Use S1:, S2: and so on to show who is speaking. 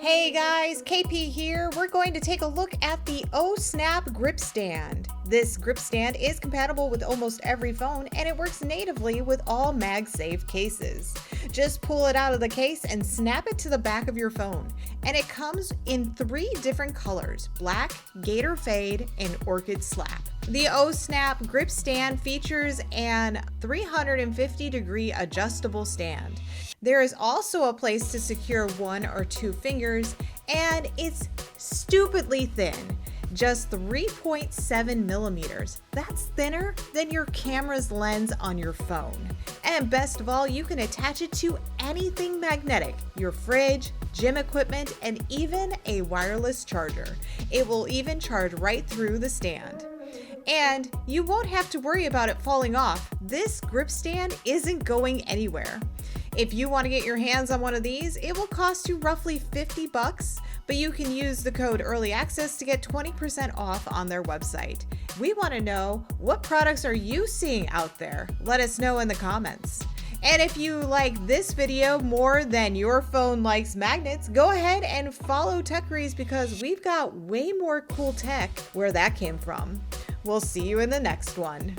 S1: Hey guys, KP here. We're going to take a look at the OhSnap grip stand. This grip stand is compatible with almost every phone and it works natively with all MagSafe cases. Just pull it out of the case and snap it to the back of your phone. And it comes in 3 different colors: black, gator fade, and orchid slap. The OhSnap grip stand features an 350-degree adjustable stand. There is also a place to secure 1 or 2 fingers, and it's stupidly thin, just 3.7 millimeters. That's thinner than your camera's lens on your phone. And best of all, you can attach it to anything magnetic: your fridge, gym equipment, and even a wireless charger. It will even charge right through the stand. And you won't have to worry about it falling off. This grip stand isn't going anywhere. If you want to get your hands on one of these, it will cost you roughly $50, but you can use the code Early Access to get 20% off on their website. We want to know, what products are you seeing out there? Let us know in the comments. And if you like this video more than your phone likes magnets, go ahead and follow Techyries because we've got way more cool tech where that came from. We'll see you in the next one.